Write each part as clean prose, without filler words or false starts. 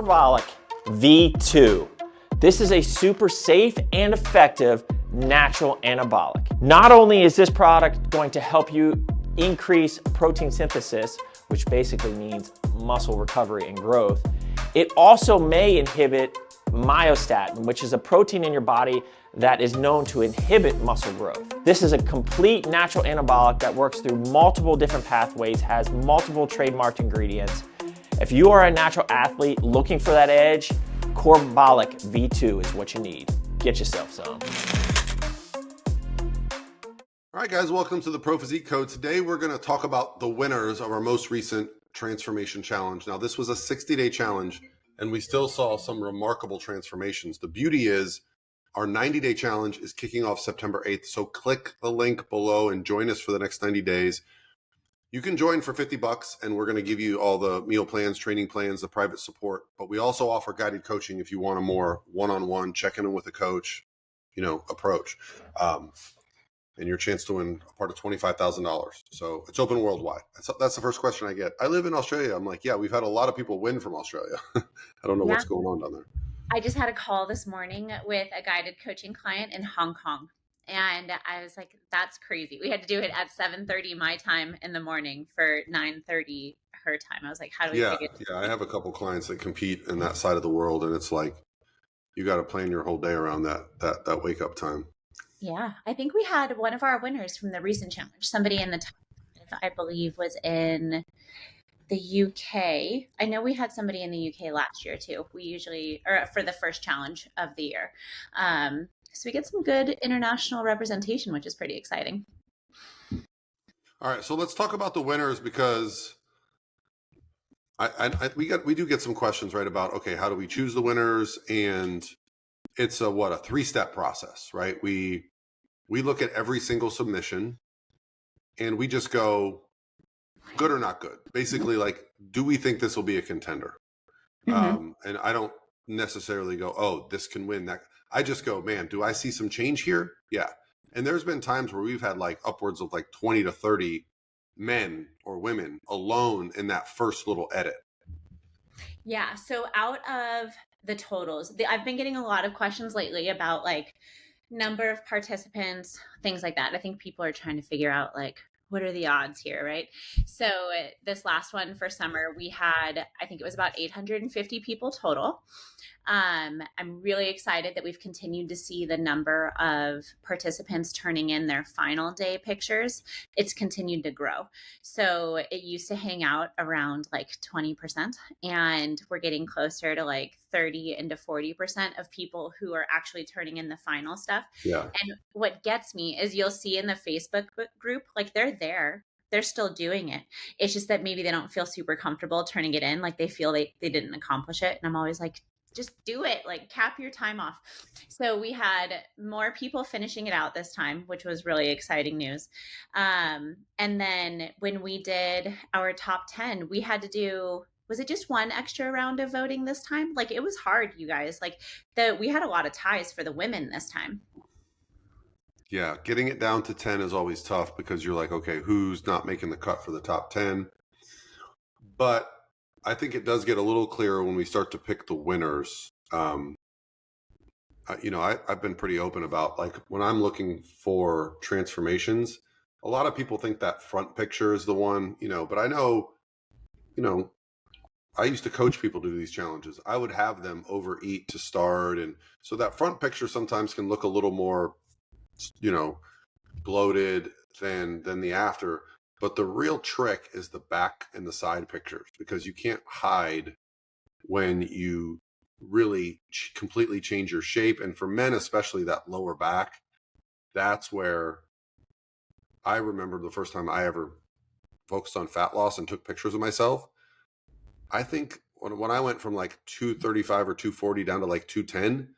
Corbolic V2. This is a super safe and effective natural anabolic. Not only is this product going to help you increase protein synthesis, which basically means muscle recovery and growth, it also may inhibit myostatin, which is a protein in your body that is known to inhibit muscle growth. This is a complete natural anabolic that works through multiple different pathways, has multiple trademarked ingredients. If you are a natural athlete looking for that edge, Corbolic V2 is what you need. Get yourself some. All right, guys, welcome to the Pro Physique Code. Today, we're going to talk about the winners of our most recent transformation challenge. Now, this was a 60-day challenge, and we still saw some remarkable transformations. The beauty is our 90-day challenge is kicking off September 8th. So click the link below and join us for the next 90 days. You can join for $50, and we're going to give you all the meal plans, training plans, the private support. But we also offer guided coaching if you want a more one-on-one, checking in with a coach, approach. And your chance to win a part of $25,000. So it's open worldwide. That's the first question I get. I live in Australia. I'm like, yeah, we've had a lot of people win from Australia. I don't know what's going on down there. I just had a call this morning with a guided coaching client in Hong Kong. And I was like, that's crazy. We had to do it at 7:30 my time in the morning for 9:30 her time. I was like, how do we figure this? Yeah, I have a couple clients that compete in that side of the world. And it's like, you got to plan your whole day around that wake up time. Yeah, I think we had one of our winners from the recent challenge. Somebody in the top, I believe, was in the UK. I know we had somebody in the UK last year too. Or for the first challenge of the year. So we get some good international representation, which is pretty exciting. All right, so let's talk about the winners because we do get some questions right about, okay, how do we choose the winners? And it's a 3-step process, right? We look at every single submission and we just go good or not good. Basically, like, do we think this will be a contender? Mm-hmm. And I don't necessarily go, oh, this can win that. I just go, man, do I see some change here? Yeah. And there's been times where we've had like upwards of like 20 to 30 men or women alone in that first little edit. Yeah. So out of the totals, I've been getting a lot of questions lately about like number of participants, things like that. I think people are trying to figure out like, what are the odds here, right? So this last one for summer, we had, I think it was about 850 people total. I'm really excited that we've continued to see the number of participants turning in their final day pictures. It's continued to grow. So it used to hang out around like 20%, and we're getting closer to like 30 into 40% of people who are actually turning in the final stuff. Yeah. And what gets me is you'll see in the Facebook group, like they're there. They're still doing it. It's just that maybe they don't feel super comfortable turning it in. Like they feel they didn't accomplish it. And I'm always like, just do it, like cap your time off. So we had more people finishing it out this time, which was really exciting news. And then when we did our top 10, we had to do, was it just one extra round of voting this time? Like it was hard, you guys. Like we had a lot of ties for the women this time. Yeah, getting it down to 10 is always tough because you're like, okay, who's not making the cut for the top 10? But I think it does get a little clearer when we start to pick the winners. I've been pretty open about like when I'm looking for transformations, a lot of people think that front picture is the one, but I know, I used to coach people to do these challenges. I would have them overeat to start. And so that front picture sometimes can look a little more, bloated than the after. But the real trick is the back and the side pictures because you can't hide when you really completely change your shape. And for men, especially that lower back, that's where I remember the first time I ever focused on fat loss and took pictures of myself. I think when I went from like 235 or 240 down to like 210,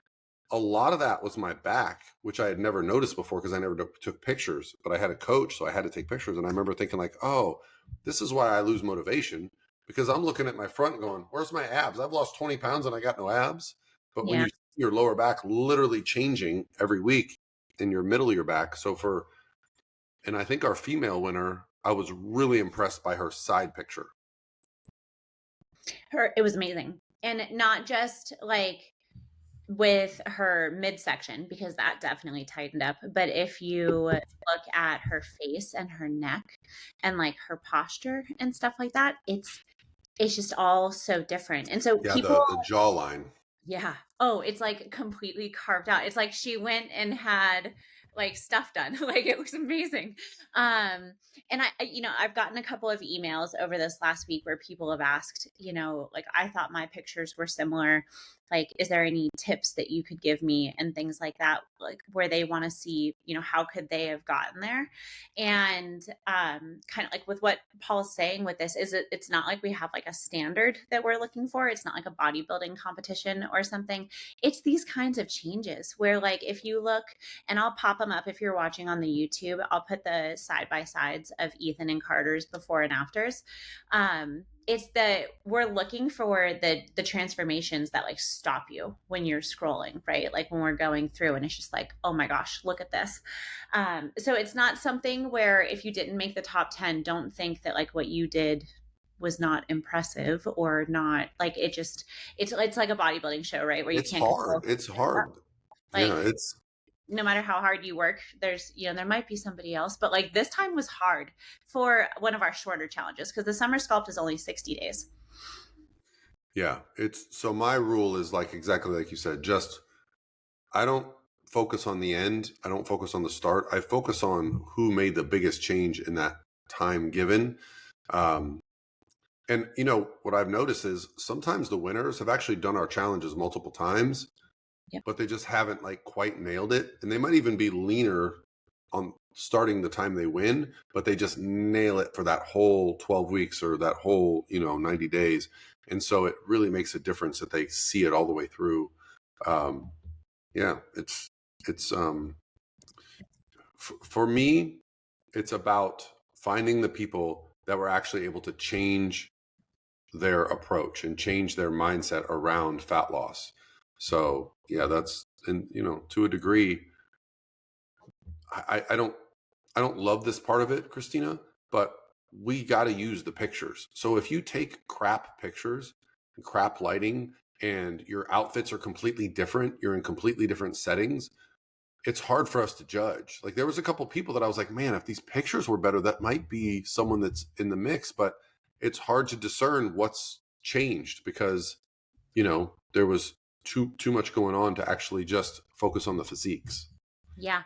a lot of that was my back, which I had never noticed before because I never took pictures, but I had a coach, so I had to take pictures. And I remember thinking like, oh, this is why I lose motivation because I'm looking at my front and going, where's my abs? I've lost 20 pounds and I got no abs. But when you see your lower back literally changing every week in your middle of your back. And I think our female winner, I was really impressed by her side picture. It was amazing. And not just like with her midsection, because that definitely tightened up. But if you look at her face and her neck and like her posture and stuff like that, it's just all so different. And so Yeah, people, the jawline. yeah. Oh, it's like completely carved out. It's like she went and had like stuff done. Like it looks amazing. And I've gotten a couple of emails over this last week where people have asked, like I thought my pictures were similar. Like, is there any tips that you could give me and things like that, like where they want to see, how could they have gotten there? And kind of like with what Paul's saying with this is it's not like we have like a standard that we're looking for. It's not like a bodybuilding competition or something. It's these kinds of changes where like if you look, and I'll pop them up if you're watching on the YouTube, I'll put the side by sides of Ethan and Carter's before and afters. It's that we're looking for the transformations that like stop you when you're scrolling, right? Like when we're going through and it's just like, oh my gosh, look at this. So it's not something where if you didn't make the top 10, don't think that like what you did was not impressive or not like it's like a bodybuilding show, right? Where you It's can't control. hard. It's hard. Like Yeah, it's no matter how hard you work, there's there might be somebody else, but like this time was hard for one of our shorter challenges because the summer sculpt is only 60 days. yeah. It's so my rule is like exactly like you said, just I don't focus on the end. I don't focus on the start. I focus on who made the biggest change in that time given. And what I've noticed is sometimes the winners have actually done our challenges multiple times, Yep. but they just haven't like quite nailed it. And they might even be leaner on starting the time they win, but they just nail it for that whole 12 weeks or that whole, 90 days. And so it really makes a difference that they see it all the way through. Yeah, it's for me, it's about finding the people that were actually able to change their approach and change their mindset around fat loss. So yeah, that's, and to a degree, I don't love this part of it, Christina, but we got to use the pictures. So if you take crap pictures and crap lighting and your outfits are completely different, you're in completely different settings, it's hard for us to judge. Like there was a couple people that I was like, man, if these pictures were better, that might be someone that's in the mix, but it's hard to discern what's changed because, there was too much going on to actually just focus on the physiques. Yeah.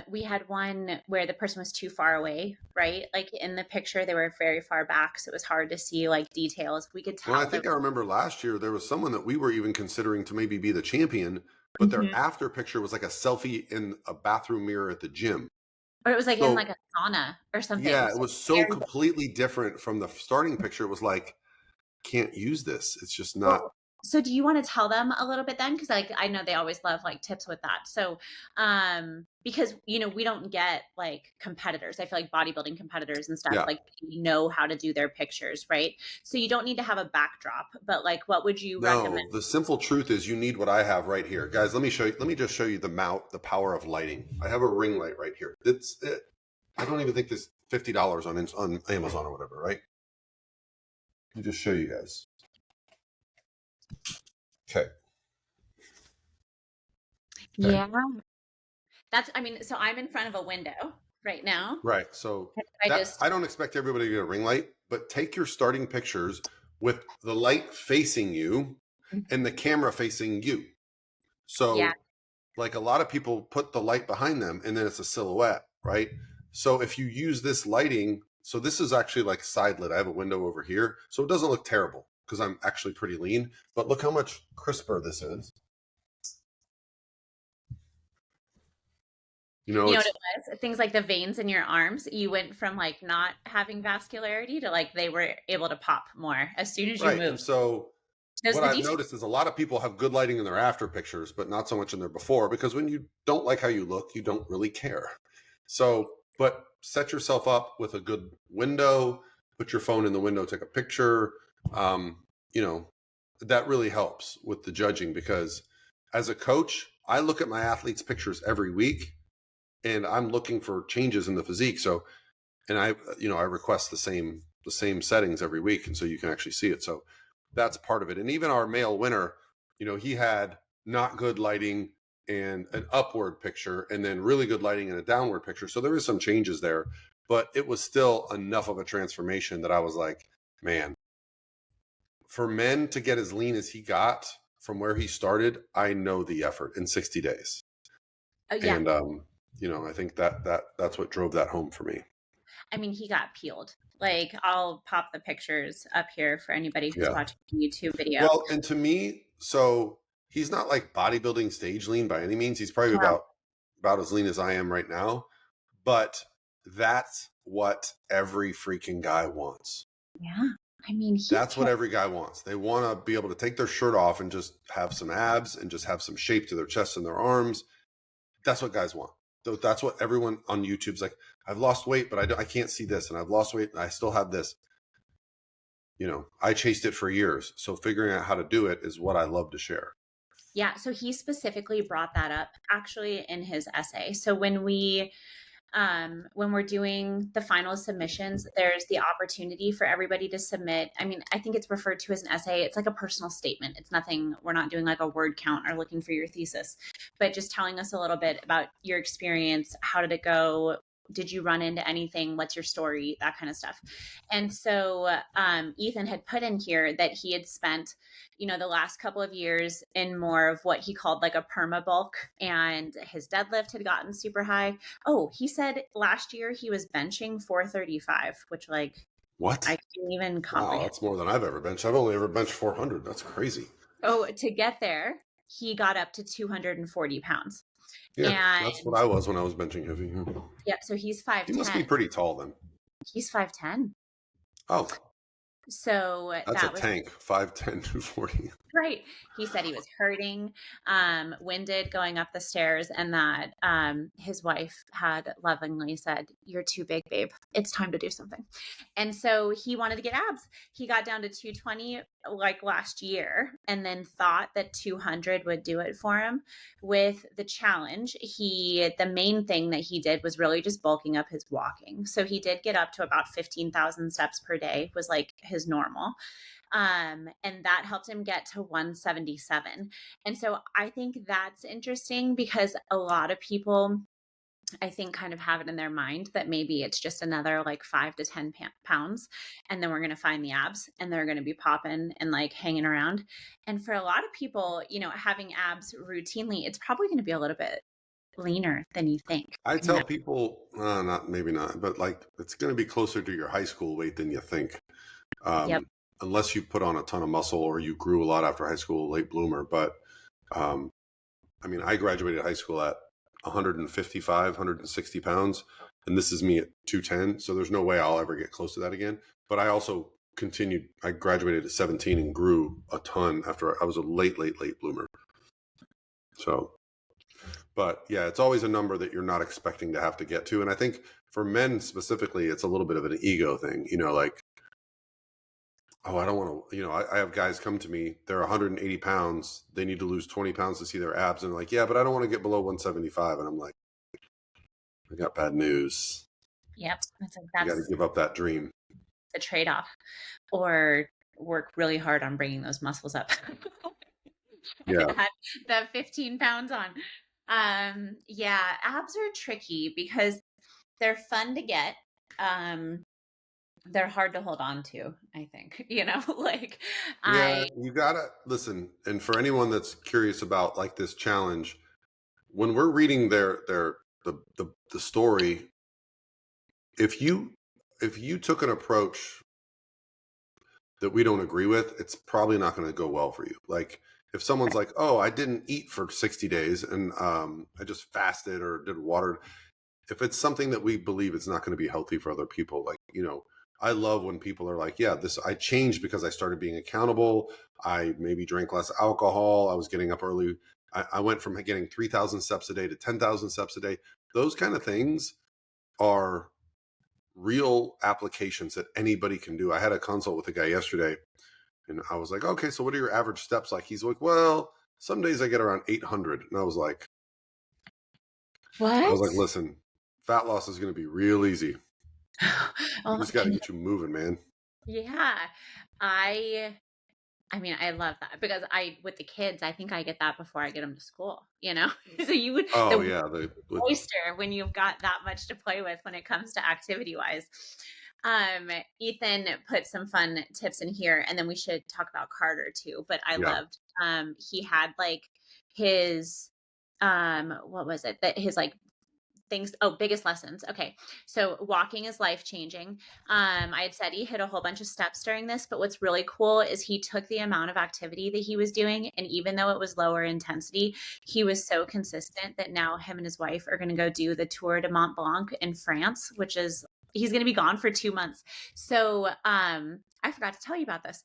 We had one where the person was too far away, right? Like in the picture, they were very far back. So it was hard to see like details. We could tell. Well, I think I remember last year, there was someone that we were even considering to maybe be the champion, but their Mhm. after picture was like a selfie in a bathroom mirror at the gym. Or it was like in like So a sauna or something. yeah, it So was so very completely different from the starting picture. It was like, can't use this. It's just not. well, so do you want to tell them a little bit then? Because like I know they always love like tips with that. So because we don't get like competitors. I feel like bodybuilding competitors and stuff Yeah. like they know how to do their pictures, right? So you don't need to have a backdrop, but like what would you recommend? No, the simple truth is you need what I have right here. Guys, let me show you. Let me just show you the power of lighting. I have a ring light right here. It's it. I don't even think this $50 on Amazon or whatever, right? Let me just show you guys. Okay. Yeah. So I'm in front of a window right now. Right. So I I don't expect everybody to get a ring light, but take your starting pictures with the light facing you and the camera facing you. So Yeah. like a lot of people put the light behind them and then it's a silhouette, right? So if you use this lighting, so this is actually like side lit. I have a window over here, so it doesn't look terrible because I'm actually pretty lean, but look how much crisper this is. You know what it was? Things like the veins in your arms, you went from like not having vascularity to like they were able to pop more as soon as you right. And moved. so Those what are the I've details. noticed is a lot of people have good lighting in their after pictures, but not so much in their before, because when you don't like how you look, you don't really care. So, but set yourself up with a good window, put your phone in the window, take a picture. That really helps with the judging because as a coach, I look at my athletes' pictures every week and I'm looking for changes in the physique. So, and I request the same settings every week. And so you can actually see it. So that's part of it. And even our male winner, you know, he had not good lighting and an upward picture, and then really good lighting and a downward picture. So there was some changes there, but it was still enough of a transformation that I was like, man, for men to get as lean as he got from where he started, I know the effort in 60 days. Oh yeah. And you know, I think that's what drove that home for me. I mean, he got peeled. Like, I'll pop the pictures up here for anybody who's Yeah. watching the YouTube video. Well, and to me, so he's not like bodybuilding stage lean by any means. He's probably Wow. about as lean as I am right now. But that's what every freaking guy wants. Yeah. I mean, That's what every guy wants. They want to be able to take their shirt off and just have some abs and just have some shape to their chest and their arms. That's what guys want. So that's what everyone on YouTube's like, I've lost weight, but I can't see this. And I've lost weight and I still have this. You know, I chased it for years. So figuring out how to do it is what I love to share. Yeah. So he specifically brought that up actually in his essay. So when we're doing the final submissions, there's the opportunity for everybody to submit. I mean, I think it's referred to as an essay. It's like a personal statement. It's nothing, we're not doing like a word count or looking for your thesis, but just telling us a little bit about your experience. How did it go? Did you run into anything? What's your story? That kind of stuff. And so Ethan had put in here that he had spent, you know, the last couple of years in more of what he called like a perma bulk, and his deadlift had gotten super high. Oh, he said last year he was benching 435, which like, what? I can't even comprehend. Wow, that's more than I've ever benched. I've only ever benched 400. That's crazy. Oh, to get there, he got up to 240 pounds. Yeah, and that's what I was when I was benching heavy. Yeah, so he's 5'10". He must be pretty tall then. He's 5'10". Oh, so that's that a was tank. 5'10", 240. right. He said he was hurting, winded going up the stairs, and that his wife had lovingly said, "You're too big, babe. It's time to do something." And so he wanted to get abs. He got down to 220 like last year, and then thought that 200 would do it for him. With the challenge, the main thing that he did was really just bulking up his walking. So he did get up to about 15,000 steps per day, was like his normal. And that helped him get to 177. And so I think that's interesting because a lot of people, I think, kind of have it in their mind that maybe it's just another like 5 to 10 pounds, and then we're going to find the abs and they're going to be popping and like hanging around. And for a lot of people, you know, having abs routinely, it's probably going to be a little bit leaner than you think. I tell people, maybe not, but like it's going to be closer to your high school weight than you think. Yep. Unless you put on a ton of muscle or you grew a lot after high school, late bloomer. But I mean, I graduated high school at 155, 160 pounds, and this is me at 210. So there's no way I'll ever get close to that again. But I also continued. I graduated at 17 and grew a ton after I was a late bloomer. So, but yeah, it's always a number that you're not expecting to have to get to. And I think for men specifically, it's a little bit of an ego thing, you know, like, oh, I don't want to, you know, I have guys come to me, they're 180 pounds. They need to lose 20 pounds to see their abs. And they're like, yeah, but I don't want to get below 175. And I'm like, I got bad news. Yep. You got to give up that dream. The trade-off, or work really hard on bringing those muscles up. Yeah. The 15 pounds on. Yeah, abs are tricky because they're fun to get. They're hard to hold on to, I think, you know, like you gotta listen. And for anyone that's curious about like this challenge, when we're reading the story, if you took an approach that we don't agree with, it's probably not going to go well for you. Like if someone's like, oh, I didn't eat for 60 days and I just fasted or did water. If it's something that we believe it's not going to be healthy for other people, like, you know, I love when people are like, yeah, I changed because I started being accountable. I maybe drank less alcohol. I was getting up early. I went from getting 3,000 steps a day to 10,000 steps a day. Those kind of things are real applications that anybody can do. I had a consult with a guy yesterday and I was like, okay, so what are your average steps like? He's like, well, some days I get around 800. And I was like, what? I was like, listen, fat loss is going to be real easy. Oh, You just got to get you moving, man. Yeah. I I mean, I love that because with the kids, I think I get that before I get them to school, you know? So you would, Oh the yeah, oyster when you've got that much to play with when it comes to activity wise. Ethan put some fun tips in here, and then we should talk about Carter too. But I yeah. loved, he had like his, what was it? That his like things, biggest lessons. Okay, so walking is life changing. I had said he hit a whole bunch of steps during this, but what's really cool is he took the amount of activity that he was doing, and even though it was lower intensity, he was so consistent that now him and his wife are going to go do the Tour de Mont Blanc in France, which is, he's going to be gone for 2 months. So I forgot to tell you about this.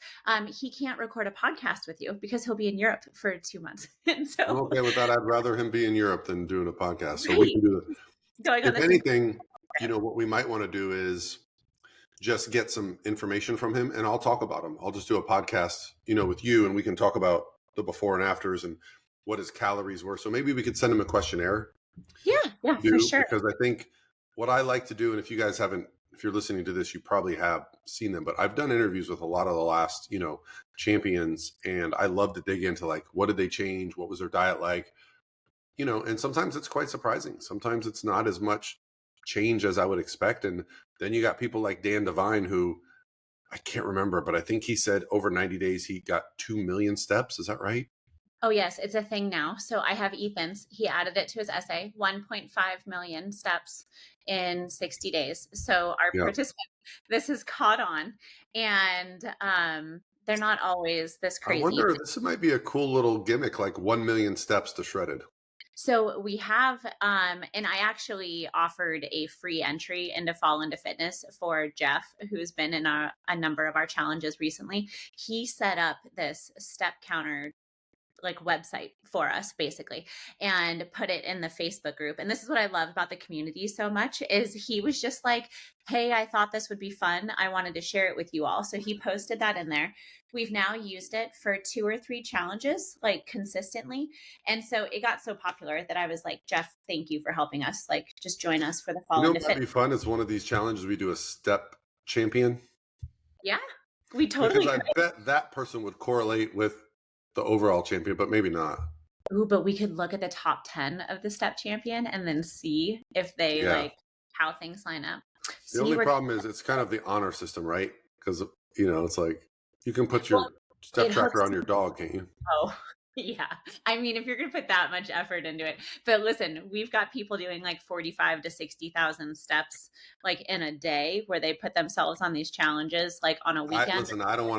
He can't record a podcast with you because he'll be in Europe for 2 months. And so I'm okay with that. I'd rather him be in Europe than doing a podcast. So we right, can do it. going on If this anything, incredible. what we might want to do is just get some information from him, and I'll talk about him. I'll just do a podcast, with you, and we can talk about the before and afters and what his calories were. So maybe we could send him a questionnaire. Yeah, for sure. Because I think what I like to do, and if you guys haven't, if you're listening to this, you probably have seen them, but I've done interviews with a lot of the last, champions, and I love to dig into like, what did they change? What was their diet like? And sometimes it's quite surprising. Sometimes it's not as much change as I would expect. And then you got people like Dan Devine, who I can't remember, but I think he said over 90 days, he got 2 million steps. Is that right? Oh, yes, it's a thing now. So I have Ethan's. He added it to his essay, 1.5 million steps in 60 days. So our Yeah. participant, this has caught on. And they're not always this I crazy. wonder, this might be a cool little gimmick, like 1 million steps to shredded. So we have, and I actually offered a free entry into Fall into Fitness for Jeff, who's been in a number of our challenges recently. He set up this step counter like website for us basically and put it in the Facebook group. And this is what I love about the community so much is he was just like, hey, I thought this would be fun. I wanted to share it with you all. So he posted that in there. We've now used it for 2 or 3 challenges, like consistently. And so it got so popular that I was like, Jeff, thank you for helping us. Like just join us for the Fall into That'd be Fitness. fun. It's one of these challenges. We do a step champion. Yeah, we totally Because could. I bet that person would correlate with the overall champion, but maybe not. Ooh, but we could look at the top 10 of the step champion and then see if they like how things line up. The only problem is it's kind of the honor system, right? Because, it's like you can put your step tracker on your dog, can't you? Oh, yeah. I mean, if you're going to put that much effort into it. But listen, we've got people doing like 45 to 60,000 steps like in a day where they put themselves on these challenges like on a weekend. I don't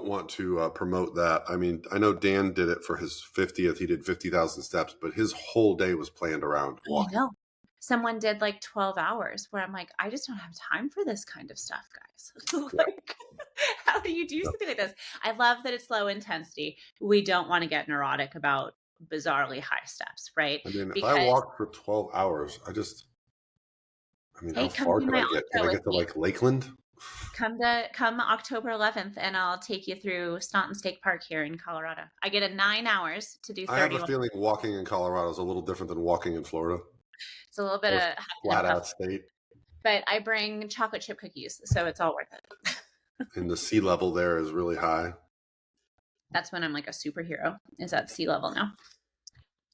want to promote that. I mean, I know Dan did it for his 50th. He did 50,000 steps, but his whole day was planned around walking. I know. Someone did like 12 hours where I'm like, I just don't have time for this kind of stuff, guys. Like, how do you do something like this? I love that it's low intensity. We don't want to get neurotic about bizarrely high steps, right? I mean, if I walked for 12 hours, how far can I get? Can I get to like Lakeland? Come October 11th, and I'll take you through Staunton State Park here in Colorado. I get a 9 hours to do 30. I have a feeling walking in Colorado is a little different than walking in Florida. It's a little bit of flat out state. But I bring chocolate chip cookies, so it's all worth it. And the sea level there is really high. That's when I'm like a superhero, is at sea level now.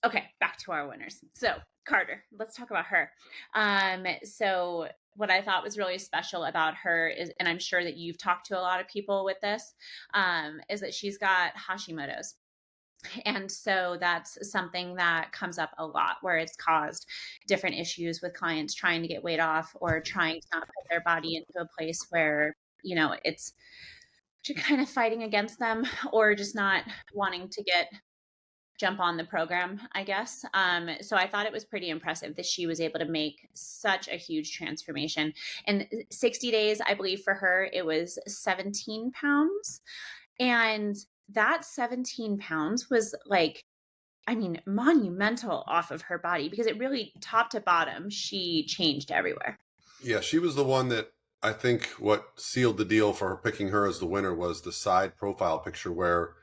Okay, back to our winners. So Carter, let's talk about her. So what I thought was really special about her is, and I'm sure that you've talked to a lot of people with this, is that she's got Hashimoto's. And so that's something that comes up a lot where it's caused different issues with clients trying to get weight off or trying to not put their body into a place where, it's kind of fighting against them or just not wanting to jump on the program, I guess. So I thought it was pretty impressive that she was able to make such a huge transformation. In 60 days, I believe for her, it was 17 pounds. And that 17 pounds was monumental off of her body because it really top to bottom, she changed everywhere. Yeah, she was the one that I think what sealed the deal for her picking her as the winner was the side profile picture where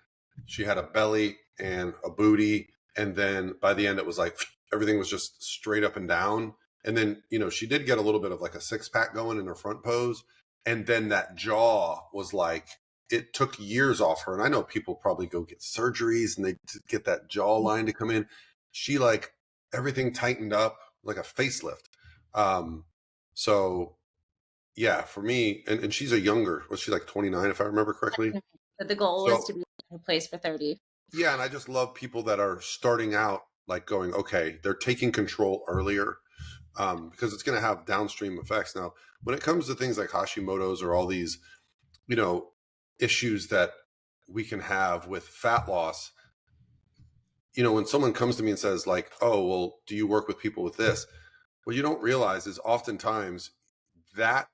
she had a belly and a booty. And then by the end, it was like everything was just straight up and down. And then, she did get a little bit of like a 6-pack going in her front pose. And then that jaw was like it took years off her. And I know people probably go get surgeries and they get that jawline to come in. She like everything tightened up like a facelift. So yeah, for me, and she's a younger, was she like 29 if I remember correctly? But the goal was So to be in a place for 30. yeah, and I just love people that are starting out like going, okay, they're taking control earlier, because it's going to have downstream effects. Now, when it comes to things like Hashimoto's or all these, you know, issues that we can have with fat loss, you know, when someone comes to me and says like, oh, well, do you work with people with this? What you don't realize is oftentimes that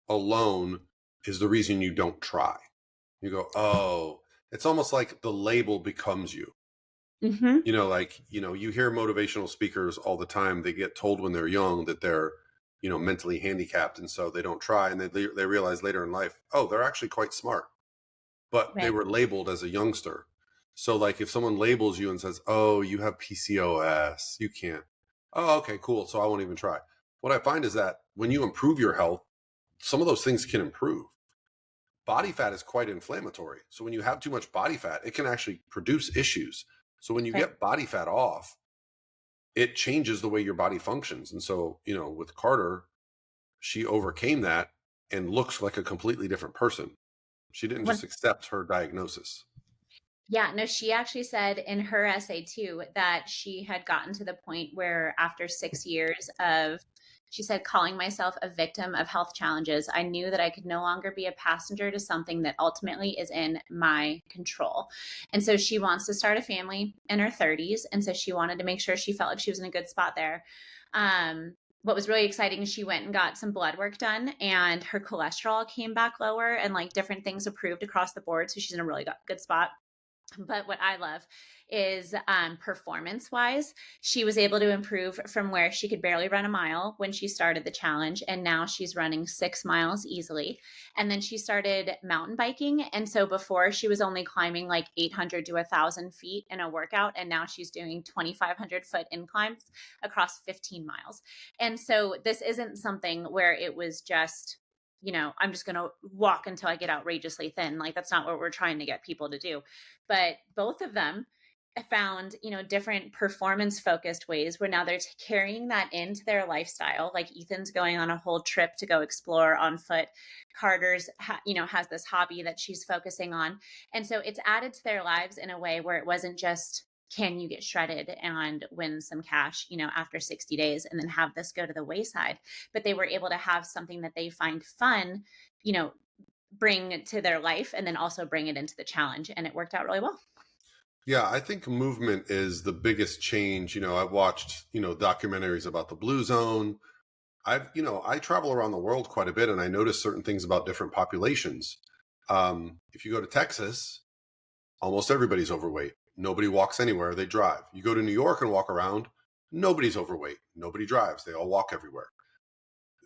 alone is the reason you don't try. You go, oh, it's almost like the label becomes you. Mm-hmm. You know, like, you know, you hear motivational speakers all the time. They get told when they're young that they're, you know, mentally handicapped. And so they don't try. And they realize later in life, oh, they're actually quite smart, but they Right. were labeled as a youngster. So like if someone labels you and says, oh, you have PCOS, you can't. Oh, okay, cool. So I won't even try. What I find is that when you improve your health, some of those things can improve. Body fat is quite inflammatory. So when you have too much body fat, it can actually produce issues. So when you Right. get body fat off, it changes the way your body functions. And so, you know, with Carter, she overcame that and looks like a completely different person. She didn't When just accept her diagnosis. Yeah, no, she actually said in her essay too that she had gotten to the point where after 6 years of, she said, calling myself a victim of health challenges, I knew that I could no longer be a passenger to something that ultimately is in my control. And so she wants to start a family in her 30s. And so she wanted to make sure she felt like she was in a good spot there. What was really exciting is she went and got some blood work done and her cholesterol came back lower and like different things improved across the board. So she's in a really good spot. But what I love is performance wise, she was able to improve from where she could barely run a mile when she started the challenge. And now she's running 6 miles easily. And then she started mountain biking. And so before she was only climbing like 800 to 1,000 feet in a workout. And now she's doing 2,500 foot inclines across 15 miles. And so this isn't something where it was just, you know, I'm just going to walk until I get outrageously thin. Like that's not what we're trying to get people to do. But both of them found, you know, different performance focused ways where now they're carrying that into their lifestyle. Like Ethan's going on a whole trip to go explore on foot. Carter's, you know, has this hobby that she's focusing on. And so it's added to their lives in a way where it wasn't just, can you get shredded and win some cash, you know, after 60 days and then have this go to the wayside? But they were able to have something that they find fun, you know, bring to their life and then also bring it into the challenge. And it worked out really well. Yeah, I think movement is the biggest change. You know, I've watched, you know, documentaries about the Blue Zone. You know, I travel around the world quite a bit and I notice certain things about different populations. If you go to Texas, almost everybody's overweight. Nobody walks anywhere, they drive. You go to New York and walk around, nobody's overweight. Nobody drives, they all walk everywhere.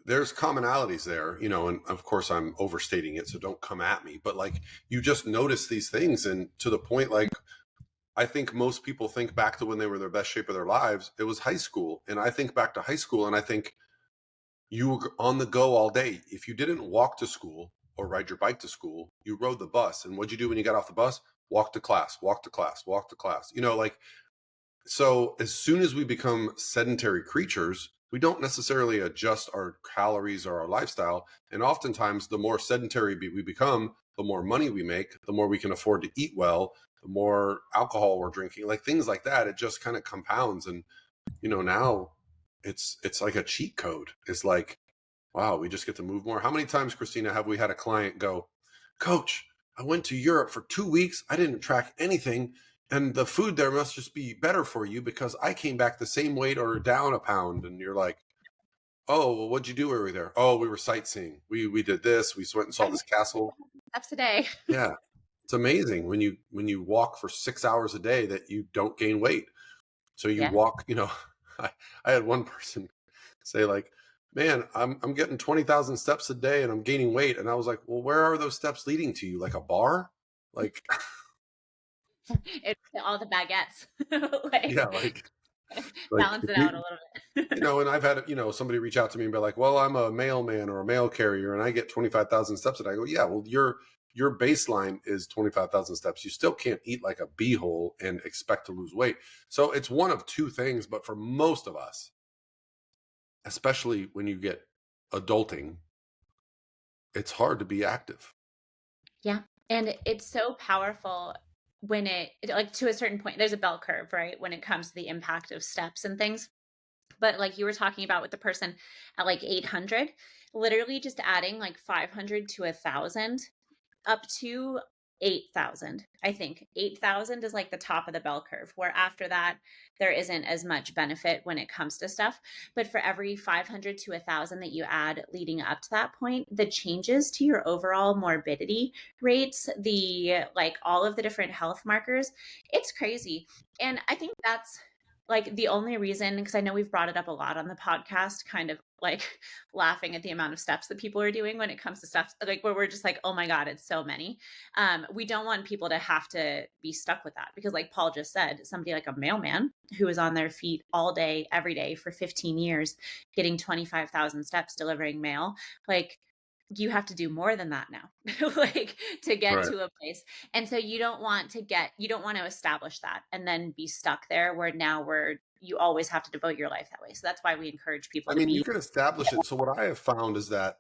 There's commonalities there, you know, and of course I'm overstating it, so don't come at me. But like you just notice these things, and to the point, like I think most people think back to when they were in their best shape of their lives, it was high school. And I think back to high school and I think you were on the go all day. If you didn't walk to school or ride your bike to school, you rode the bus. And what'd you do when you got off the bus? Walk to class, walk to class, walk to class. You know, like, so as soon as we become sedentary creatures, we don't necessarily adjust our calories or our lifestyle. And oftentimes, the more sedentary we become, the more money we make, the more we can afford to eat well, the more alcohol we're drinking, like things like that. It just kind of compounds. And, you know, now it's like a cheat code. It's like, wow, we just get to move more. How many times, Christina, have we had a client go, Coach, I went to Europe for 2 weeks. I didn't track anything. And the food there must just be better for you because I came back the same weight or down a pound. And you're like, oh, well, what'd you do when we were there? Oh, we were sightseeing. We did this. We went and saw this castle. That's today. Yeah. It's amazing when you walk for 6 hours a day that you don't gain weight. So you walk, you know, I had one person say like, man, I'm getting 20,000 steps a day and I'm gaining weight. And I was like, well, where are those steps leading to you? Like a bar? Like, It's all the baguettes. Like, yeah, like balance it out a little bit. you know, and I've had, you know, somebody reach out to me and be like, well, I'm a mailman or a mail carrier and I get 25,000 steps a day. I go, yeah, well, your baseline is 25,000 steps. You still can't eat like a beehole and expect to lose weight. So it's one of two things, but for most of us, especially when you get adulting, it's hard to be active. Yeah. And it's so powerful when like to a certain point, there's a bell curve, right? When it comes to the impact of steps and things. But like you were talking about with the person at like 800, literally just adding like 500 to 1,000 up to 8,000. I think 8,000 is like the top of the bell curve, where after that, there isn't as much benefit when it comes to stuff. But for every 500 to 1,000 that you add leading up to that point, the changes to your overall morbidity rates, like all of the different health markers, it's crazy. And I think that's like the only reason, because I know we've brought it up a lot on the podcast, kind of like laughing at the amount of steps that people are doing when it comes to stuff like where we're just like, oh my God, it's so many. We don't want people to have to be stuck with that, because like Paul just said, somebody like a mailman who is on their feet all day, every day for 15 years, getting 25,000 steps delivering mail, like you have to do more than that now, like to get Right. to a place. And so you don't want to establish that and then be stuck there where you always have to devote your life that way. So that's why we encourage people I to mean, be. you can establish it. So what I have found is that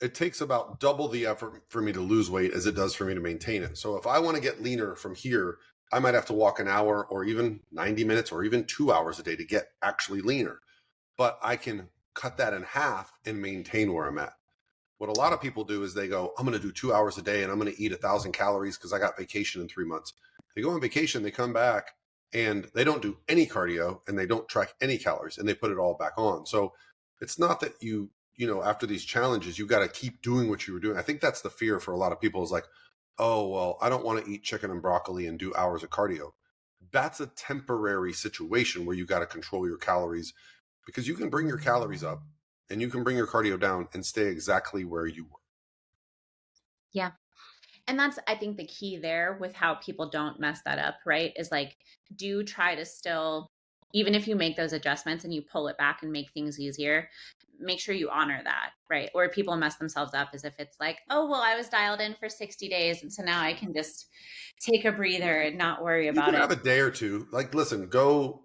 it takes about double the effort for me to lose weight as it does for me to maintain it. So if I want to get leaner from here, I might have to walk an hour or even 90 minutes or even 2 hours a day to get actually leaner. But I can cut that in half and maintain where I'm at. What a lot of people do is they go, I'm going to do 2 hours a day and I'm going to eat 1,000 calories because I got vacation in 3 months. They go on vacation, they come back and they don't do any cardio and they don't track any calories and they put it all back on. So it's not that after these challenges, you got to keep doing what you were doing. I think that's the fear for a lot of people is like, oh, well, I don't want to eat chicken and broccoli and do hours of cardio. That's a temporary situation where you got to control your calories, because you can bring your calories up and you can bring your cardio down and stay exactly where you were. Yeah. And that's, I think, the key there with how people don't mess that up, right? Is like, do try to still, even if you make those adjustments and you pull it back and make things easier, make sure you honor that, right? Or people mess themselves up as if it's like, oh, well, I was dialed in for 60 days. And so now I can just take a breather and not worry You about can it. have a day or two. Like, listen, go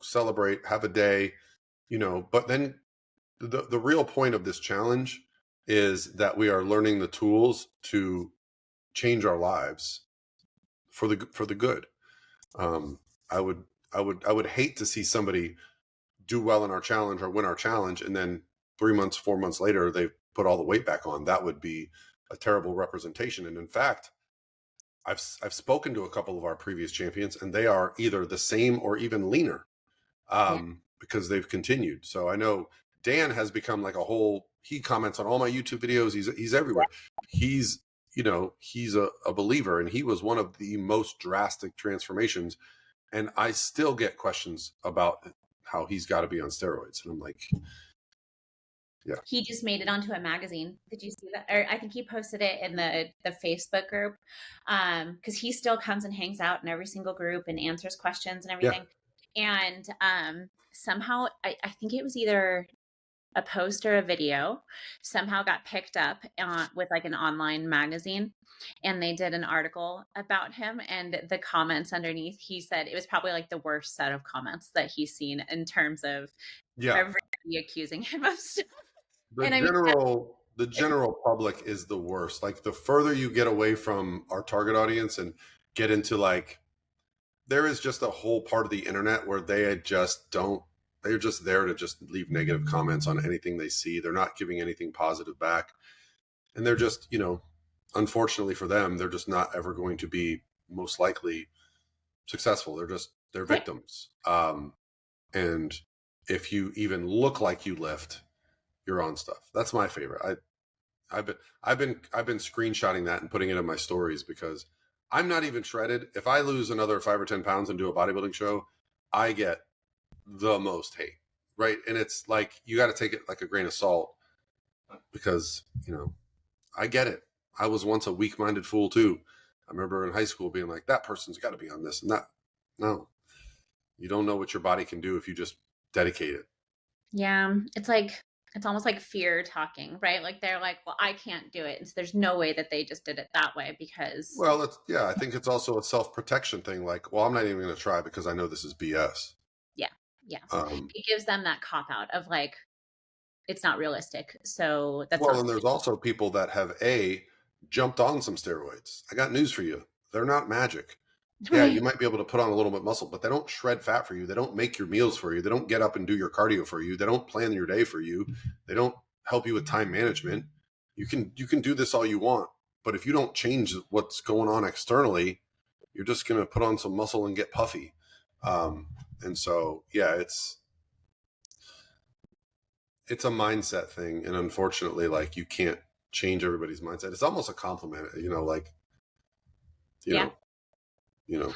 celebrate, have a day, but then the real point of this challenge is that we are learning the tools to change our lives for the good. I would hate to see somebody do well in our challenge or win our challenge, and then 3 months, 4 months later, they've put all the weight back on. That would be a terrible representation. And in fact, I've spoken to a couple of our previous champions, and they are either the same or even leaner, because they've continued. So I know Dan has become like he comments on all my YouTube videos. He's everywhere. He's a believer, and he was one of the most drastic transformations. And I still get questions about how he's got to be on steroids. And I'm like, yeah. He just made it onto a magazine. Did you see that? Or I think he posted it in the Facebook group, because he still comes and hangs out in every single group and answers questions and everything. Yeah. And somehow, I think it was either a post or a video, somehow got picked up with like an online magazine, and they did an article about him. And the comments underneath, he said it was probably like the worst set of comments that he's seen in terms of everybody accusing him of stuff. The general public is the worst. Like, the further you get away from our target audience and get into like, there is just a whole part of the internet where they're just there to just leave negative comments on anything they see. They're not giving anything positive back. And they're just, unfortunately for them, they're just not ever going to be most likely successful. They're victims. And if you even look like you lift, you're on stuff. That's my favorite. I've been screenshotting that and putting it in my stories, because I'm not even shredded. If I lose another 5 or 10 pounds and do a bodybuilding show, I get the most hate, right? And it's like, you got to take it like a grain of salt, because I get it. I was once a weak-minded fool too. I remember in high school being like, that person's got to be on this and that. No, you don't know what your body can do if you just dedicate it. Yeah, it's like it's almost like fear talking, right? Like they're like, well, I can't do it. And so there's no way that they just did it that way because Well, yeah, I think it's also a self-protection thing. Like, well, I'm not even going to try because I know this is BS. yeah, yeah. Um, It gives them that cop out of like, it's not realistic. So that's well, not and there's also people that have jumped on some steroids. I got news for you. They're not magic. Yeah, right. you might be able to put on a little bit of muscle, but they don't shred fat for you. They don't make your meals for you. They don't get up and do your cardio for you. They don't plan your day for you. They don't help you with time management. You can do this all you want, but if you don't change what's going on externally, you're just going to put on some muscle and get puffy. And so, yeah, it's a mindset thing, and unfortunately, like, you can't change everybody's mindset. It's almost a compliment, like, you Yeah. know, you know.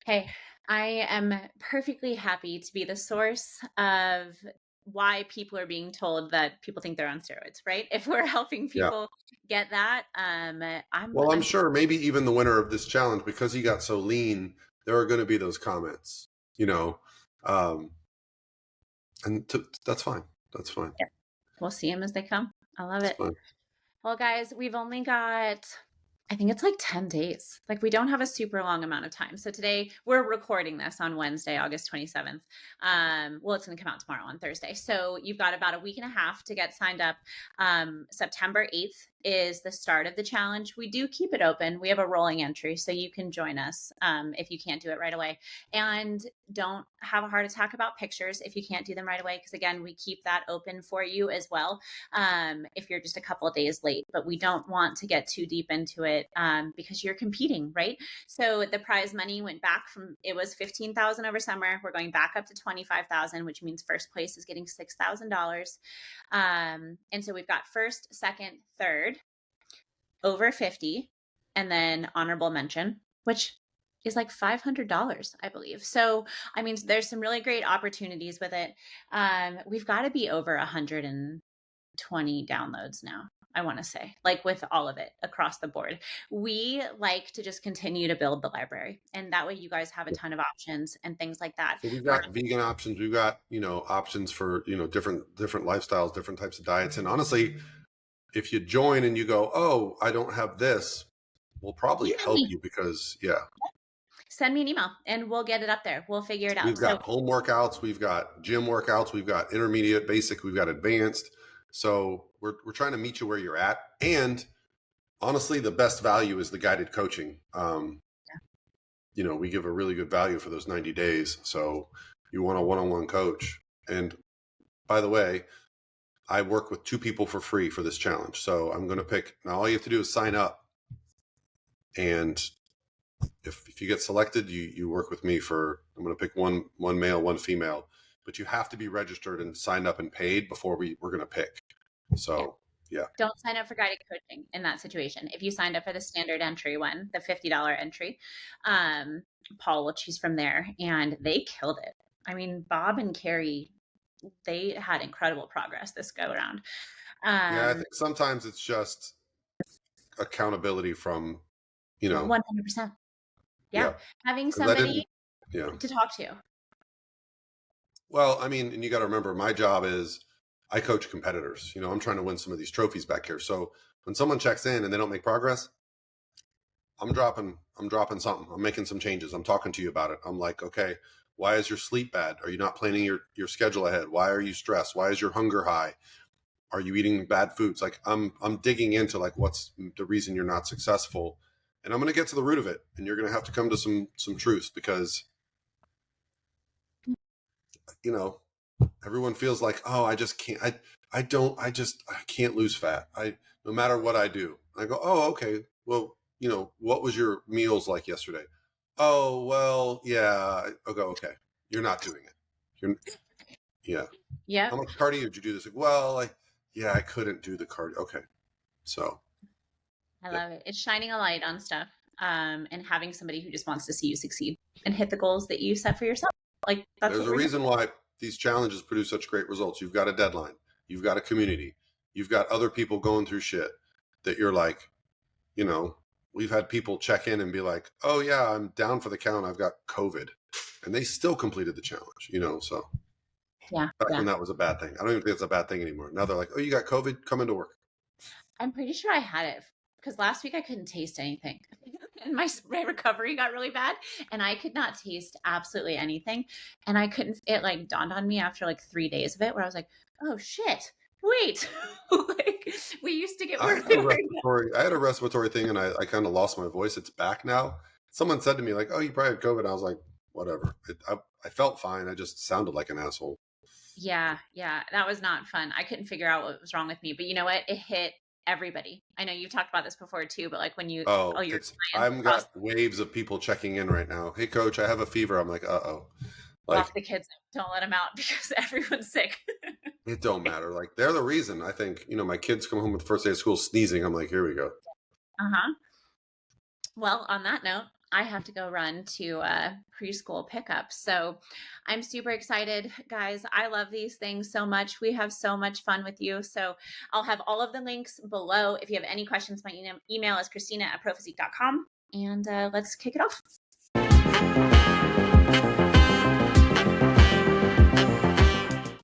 Hey, I am perfectly happy to be the source of why people are being told that people think they're on steroids, right? If we're helping Yeah. people get that, Well, I'm I'm sure maybe even the winner of this challenge, because he got so lean, there are going to be those comments, um, and that's fine. That's fine. we'll see them as they come. I love That's it. fine. Well, guys, we've only got, I think it's like 10 days. Like we don't have a super long amount of time. So today we're recording this on Wednesday, August 27th. Well, it's going to come out tomorrow on Thursday. So you've got about a week and a half to get signed up. September 8th is the start of the challenge. We do keep it open. We have a rolling entry, so you can join us if you can't do it right away. And don't have a heart attack about pictures if you can't do them right away, because again, we keep that open for you as well if you're just a couple of days late. But we don't want to get too deep into it because you're competing, right? So the prize money went back from, it was $15,000 over summer. We're going back up to $25,000, which means first place is getting $6,000. And so we've got first, second, third, over 50, and then honorable mention, which is like $500, I believe. So, I mean, there's some really great opportunities with it. We've got to be over 120 downloads now, I want to say, like with all of it across the board. We like to just continue to build the library, and that way you guys have a ton of options and things like that. So we've got vegan options. We've got, options for, different lifestyles, different types of diets. And honestly, if you join and you go, oh, I don't have this, we'll probably help you because, send me an email and we'll get it up there. We'll figure it out. we've got home workouts, we've got gym workouts, we've got intermediate, basic, we've got advanced. So we're trying to meet you where you're at. And honestly, the best value is the guided coaching. We give a really good value for those 90 days. So you want a one-on-one coach. And by the way, I work with 2 people for free for this challenge. So I'm going to pick, now all you have to do is sign up. And if you get selected, you work with me I'm going to pick one male, one female, but you have to be registered and signed up and paid before we're going to pick. So yeah. Don't sign up for guided coaching in that situation. If you signed up for the standard entry one, the $50 entry, Paul will choose from there, and they killed it. I mean, Bob and Carrie, they had incredible progress this go around. Yeah, I think sometimes it's just accountability from, 100%. Yeah. Having somebody to talk to. Well, I mean, and you got to remember, my job is I coach competitors. I'm trying to win some of these trophies back here. So when someone checks in and they don't make progress, I'm dropping something. I'm making some changes. I'm talking to you about it. I'm like, okay, why is your sleep bad? Are you not planning your schedule ahead? Why are you stressed? Why is your hunger high? Are you eating bad foods? Like I'm digging into like what's the reason you're not successful, and I'm going to get to the root of it. And you're going to have to come to some truths because, everyone feels like, oh, I just can't. I can't lose fat. No matter what I do. I go, oh, okay. Well, what was your meals like yesterday? Oh, well, yeah. I go, okay. You're not doing it. Yeah. How much cardio did you do this? Like, well, I couldn't do the cardio. Okay. So. I love it. It's shining a light on stuff and having somebody who just wants to see you succeed and hit the goals that you set for yourself. Like that's There's a reason why these challenges produce such great results. You've got a deadline. You've got a community. You've got other people going through shit that you're like, we've had people check in and be like, oh yeah, I'm down for the count. I've got COVID. And they still completed the challenge, so. Yeah. Back Yeah. when that was a bad thing. I don't even think it's a bad thing anymore. Now they're like, oh, you got COVID? Come into work. I'm pretty sure I had it because last week I couldn't taste anything. And my recovery got really bad and I could not taste absolutely anything. And I couldn't, it like dawned on me after like 3 days of it where I was like, oh shit, wait. Like we used to get really worried. I had a respiratory thing and I kind of lost my voice. It's back now. Someone said to me like, oh, you probably had COVID. I was like, whatever. I felt fine. I just sounded like an asshole. Yeah, yeah, that was not fun. I couldn't figure out what was wrong with me, but you know what? It hit everybody. I know you've talked about this before too, but like when you, Oh, your clients I'm across got waves of people checking in right now. Hey coach, I have a fever. I'm like, uh-oh. Like, lock the kids up, don't let them out because everyone's sick. it don't matter. Like they're the reason. I think, my kids come home with the first day of school sneezing. I'm like, here we go. Uh-huh. Well, on that note, I have to go run to preschool pickup. So I'm super excited, guys. I love these things so much. We have so much fun with you. So I'll have all of the links below. If you have any questions, my email is christina@prophysique.com. And let's kick it off.